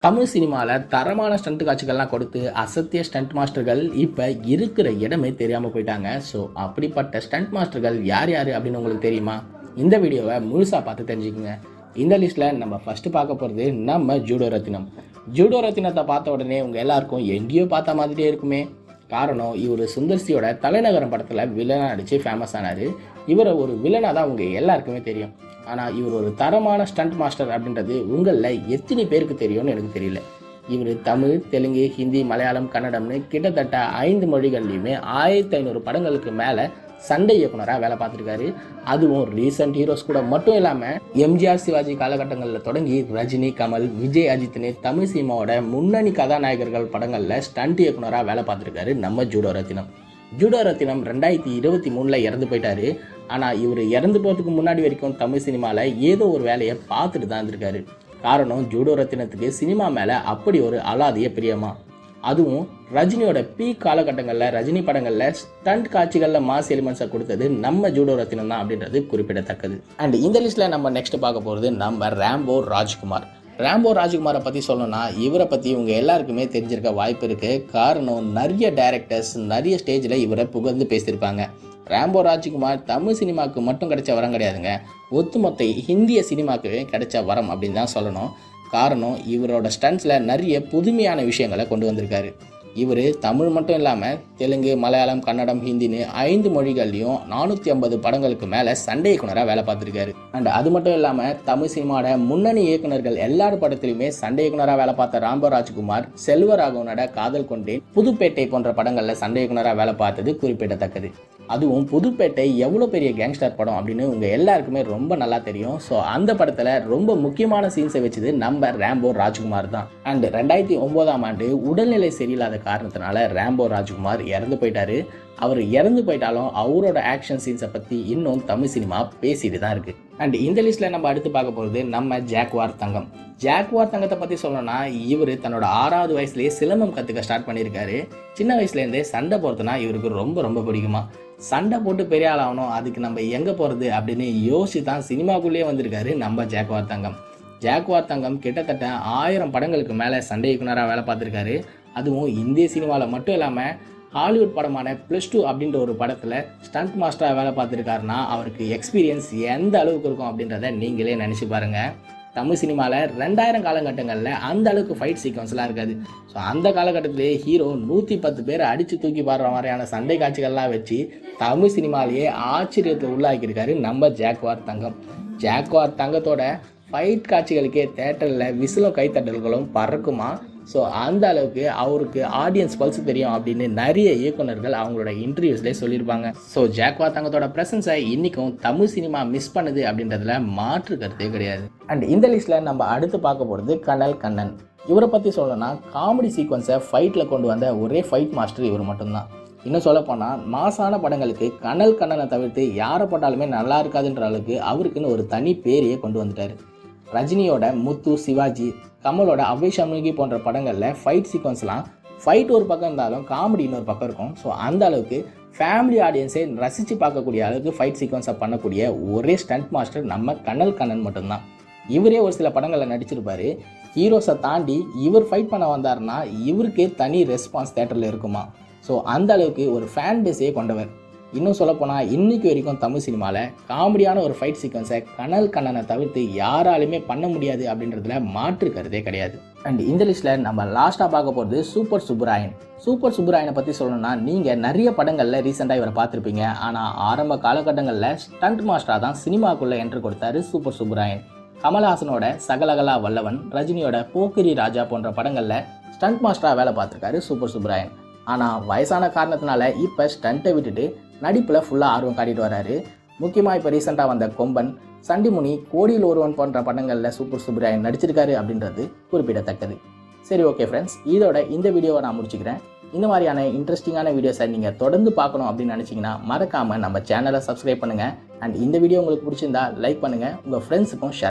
தமிழ் சினிமாவில் தரமான ஸ்டண்ட் காட்சிகள்லாம் கொடுத்து அசத்திய ஸ்டண்ட் மாஸ்டர்கள் இப்போ இருக்கிற இடமே தெரியாமல் போயிட்டாங்க. ஸோ அப்படிப்பட்ட ஸ்டண்ட் மாஸ்டர்கள் யார் யார் அப்படின்னு உங்களுக்கு தெரியுமா? இந்த வீடியோவை முழுசாக பார்த்து தெரிஞ்சுக்கோங்க. இந்த லிஸ்ட்டில் நம்ம ஃபஸ்ட்டு பார்க்க போகிறது நம்ம ஜூடோ ரத்தினம். ஜூடோ ரத்தினத்தை பார்த்த உடனே உங்கள் எல்லாருக்கும் எங்கேயோ பார்த்த மாதிரியே இருக்குமே. காரணம், இவர் சுந்தர்சியோட தலைநகரம் படத்தில் வில்லனாக நடித்து ஃபேமஸ் ஆனார். இவரை ஒரு வில்லனாக தான் உங்கள் எல்லாருக்குமே தெரியும். ஆனால் இவர் ஒரு தரமான ஸ்டண்ட் மாஸ்டர் அப்படின்றது உங்களில் எத்தனை பேருக்கு தெரியும்னு எனக்கு தெரியல. இவர் தமிழ், தெலுங்கு, ஹிந்தி, மலையாளம், கன்னடம்னு கிட்டத்தட்ட 5 மொழிகள்லையுமே 1500 படங்களுக்கு மேலே சண்டை இயக்குனராக வேலை பார்த்துருக்காரு. அதுவும் ரீசன்ட் ஹீரோஸ் கூட மட்டும் இல்லாமல் எம்ஜிஆர், சிவாஜி காலகட்டங்களில் தொடங்கி ரஜினி, கமல், விஜய், அஜித்னு தமிழ் சினிமாவோட முன்னணி கதாநாயகர்கள் படங்களில் ஸ்டண்ட் இயக்குனராக வேலை பார்த்துருக்காரு நம்ம ஜூடோ ரத்தினம். ஜூடோ ரத்தினம் 2023 இறந்து போயிட்டாரு. ஆனால் இவர் இறந்து போகிறதுக்கு முன்னாடி வரைக்கும் தமிழ் சினிமாவில் ஏதோ ஒரு வேலையை பார்த்துட்டு தான் இருந்திருக்காரு. காரணம், ஜூடோ ரத்தினத்துக்கு சினிமா மேலே அப்படி ஒரு அலாதிய பிரியமா. அதுவும் ரஜினியோட பீக் காலகட்டங்களில் ரஜினி படங்களில் ஸ்டண்ட் காட்சிகளில் மாஸ் எலிமெண்ட்ஸை கொடுத்தது நம்ம ஜூடோ ரத்தினம் தான் அப்படின்றது குறிப்பிடத்தக்கது. அண்ட் இந்த லிஸ்ட்டில் நம்ம நெக்ஸ்ட் பார்க்க போகிறது நம்ம ராம்போ ராஜ்குமார். ராம்போ ராஜ்குமாரை பற்றி சொல்லணும்னா இவரை பற்றி இவங்க எல்லாருக்குமே தெரிஞ்சிருக்க வாய்ப்பு இருக்குது. காரணம், நிறைய டைரக்டர்ஸ் நிறைய ஸ்டேஜில் இவரை புகழ்ந்து பேசியிருப்பாங்க. ராம்போ ராஜ்குமார் தமிழ் சினிமாவுக்கு மட்டும் கிடைச்ச வரம் கிடையாதுங்க, ஒத்துமொத்த இந்திய சினிமாவுக்கு கிடைச்ச வரம் அப்படின்னு தான் சொல்லணும். காரணம், இவரோட ஸ்டண்ட்ஸில் நிறைய புதுமையான விஷயங்களை கொண்டு வந்திருக்காரு. இவர் தமிழ் மட்டும் இல்லாமல் தெலுங்கு, மலையாளம், கன்னடம், ஹிந்தின்னு 5 மொழிகள்லையும் 450 படங்களுக்கு மேலே சண்டை இயக்குனராக வேலை பார்த்துருக்காரு. அண்ட் அது மட்டும் இல்லாமல் தமிழ் சினிமாவோட முன்னணி இயக்குனர்கள் எல்லார் படத்துலையுமே சண்டை இயக்குனராக வேலை பார்த்த ராம்போ ராஜ்குமார் செல்வராகவனோட காதல் கொண்டேன், புதுப்பேட்டை போன்ற படங்களில் சண்டை இயக்குனராக வேலை பார்த்தது குறிப்பிடத்தக்கது. அதுவும் புதுப்பேட்டை எவ்வளோ பெரிய கேங்ஸ்டர் படம் அப்படின்னு உங்கள் எல்லாருக்குமே ரொம்ப நல்லா தெரியும். ஸோ அந்த படத்தில் ரொம்ப முக்கியமான சீன்ஸை வச்சது நம்ம ராம்போ ராஜ்குமார் தான். அண்ட் 2009ஆம் ஆண்டு உடல்நிலை சரியில்லாத காரணத்தினால ராம்போ ராஜ்குமார் இறந்து போயிட்டாரு. அவர் இறந்து போயிட்டாலும் அவரோட ஆக்ஷன் சீன்ஸை பற்றி இன்னும் தமிழ் சினிமா பேசிட்டு தான் இருக்குது. அண்ட் இந்த லிஸ்ட்டில் நம்ம அடுத்து பார்க்க போகிறது நம்ம ஜாக்வார் தங்கம். ஜாக்வார் தங்கத்தை பற்றி சொல்லணும்னா இவர் தன்னோட 6வது வயசுலேயே சிலம்பம் கற்றுக்க ஸ்டார்ட் பண்ணியிருக்காரு. சின்ன வயசுலேருந்தே சண்டை போகிறதுனா இவருக்கு ரொம்ப ரொம்ப பிடிக்குமா. சண்டை போட்டு பெரிய ஆள் ஆகணும், அதுக்கு நம்ம எங்கே போகிறது அப்படின்னு யோசிச்சு தான் சினிமாக்குள்ளேயே வந்திருக்காரு நம்ம ஜாக்வார் தங்கம். ஜாக்வார் தங்கம் கிட்டத்தட்ட 1000 படங்களுக்கு மேலே சண்டை இயக்குனராக வேலை பார்த்துருக்காரு. அதுவும் இந்திய சினிமாவில் மட்டும் இல்லாமல் ஹாலிவுட் படமான +2 அப்படின்ற ஒரு படத்தில் ஸ்டண்ட் மாஸ்டராக வேலை பார்த்துருக்காருன்னா அவருக்கு எக்ஸ்பீரியன்ஸ் எந்த அளவுக்கு இருக்கும் அப்படின்றத நீங்களே நினச்சி பாருங்கள். தமிழ் சினிமாவில் 2000 காலகட்டங்களில் அந்த அளவுக்கு ஃபைட் சீக்வன்ஸ்லாம் இருக்காது. ஸோ அந்த காலகட்டத்திலே ஹீரோ 110 பேரை அடித்து தூக்கி பாடுற மாதிரியான சண்டை காட்சிகள்லாம் வச்சு தமிழ் சினிமாலேயே ஆச்சரியத்தை உள்ளாக்கியிருக்காரு நம்ம ஜாக்வார் தங்கம். ஜாக்வார் தங்கத்தோட ஃபைட் காட்சிகளுக்கே தேட்டரில் விசிலும் கைத்தட்டல்களும் பறக்குமா. ஸோ அந்த அளவுக்கு அவருக்கு ஆடியன்ஸ் பல்ஸ் தெரியும் அப்படின்னு நிறைய இயக்குனர்கள் அவங்களோட இன்டர்வியூஸ்லேயே சொல்லியிருப்பாங்க. ஸோ ஜாக்வார் தங்கத்தோட ப்ரெசன்ஸை இன்றைக்கும் தமிழ் சினிமா மிஸ் பண்ணுது அப்படின்றதுல மாற்று கருத்தே கிடையாது. அண்ட் இந்த லிஸ்ட்டில் நம்ம அடுத்து பார்க்க போகிறது கனல் கண்ணன். இவரை பற்றி சொல்லணும்னா காமெடி சீக்வன்ஸை ஃபைட்டில் கொண்டு வந்த ஒரே ஃபைட் மாஸ்டர் இவர் மட்டும்தான். இன்னும் சொல்லப்போனால் மாசான படங்களுக்கு கனல் கண்ணனை தவிர்த்து யாரை போட்டாலுமே நல்லா இருக்காதுன்ற அளவுக்கு அவருக்குன்னு ஒரு தனி பேரையே கொண்டு வந்துட்டார். ரஜினியோட முத்து, சிவாஜி, கமலோட அவ்வை சண்முகி போன்ற படங்களில் ஃபைட் சீக்வன்ஸ்லாம் ஃபைட் ஒரு பக்கம் இருந்தாலும் காமெடி இன்னொரு பக்கம் இருக்கும். ஸோ அந்த அளவுக்கு ஃபேமிலி ஆடியன்ஸை ரசித்து பார்க்கக்கூடிய அளவுக்கு ஃபைட் சீக்வன்ஸை பண்ணக்கூடிய ஒரே ஸ்டண்ட் மாஸ்டர் நம்ம கனல் கண்ணன் மட்டும்தான். இவரே ஒரு சில படங்களில் நடிச்சிருப்பார். ஹீரோஸை தாண்டி இவர் ஃபைட் பண்ண வந்தார்னா இவருக்கே தனி ரெஸ்பான்ஸ் தேட்டரில் இருக்குமா. ஸோ அந்த அளவுக்கு ஒரு ஃபேன் பேஸையே கொண்டவர். இன்னும் சொல்லப்போனால் இன்றைக்கி வரைக்கும் தமிழ் சினிமாவில் காமெடியான ஒரு ஃபைட் சீக்வன்ஸை கனல் கண்ணனை தவிர்த்து யாராலுமே பண்ண முடியாது அப்படின்றதுல மாற்று கருத்தே கிடையாது. அண்ட் இந்த லிஸ்ட்டில் நம்ம லாஸ்ட்டாக பார்க்க போகிறது சூப்பர் சுப்புராயன். சூப்பர் சுப்புராயனை பற்றி சொல்லணும்னா நீங்கள் நிறைய படங்களில் ரீசெண்டாக இவரை பார்த்துருப்பீங்க. ஆனால் ஆரம்ப காலகட்டங்களில் ஸ்டண்ட் மாஸ்டராக தான் சினிமாக்குள்ளே என்ட்ரு கொடுத்தாரு சூப்பர் சுப்புராயன். கமல்ஹாசனோட சகலகலா வல்லவன், ரஜினியோட போக்கிரி ராஜா போன்ற படங்களில் ஸ்டண்ட் மாஸ்டராக வேலை பார்த்துருக்காரு சூப்பர் சுப்புராயன். ஆனால் வயசான காரணத்தினால இப்போ ஸ்டண்ட்டை விட்டுட்டு நடிப்பில் ஃபுல்லாக ஆர்வம் காட்டிட்டு வராரு. முக்கியமாக இப்போ ரீசெண்டாக வந்த கொம்பன், சண்டிமுனி, கோடியில் ஒருவன் போன்ற படங்களில் சூப்பர் சுப்புராயன் நடிச்சிருக்காரு அப்படின்றது குறிப்பிடத்தக்கது. சரி, ஓகே ஃப்ரெண்ட்ஸ், இதோட இந்த வீடியோவை நான் முடிச்சுக்கிறேன். இந்த மாதிரியான இன்ட்ரெஸ்டிங்கான வீடியோஸை நீங்கள் தொடர்ந்து பார்க்கணும் அப்படின்னு நினச்சிங்கன்னா மறக்காமல் நம்ம சேனலை சப்ஸ்கிரைப் பண்ணுங்கள். அண்ட் இந்த வீடியோ உங்களுக்கு பிடிச்சிருந்தா லைக் பண்ணுங்கள், உங்கள் ஃப்ரெண்ட்ஸுக்கும் ஷேர்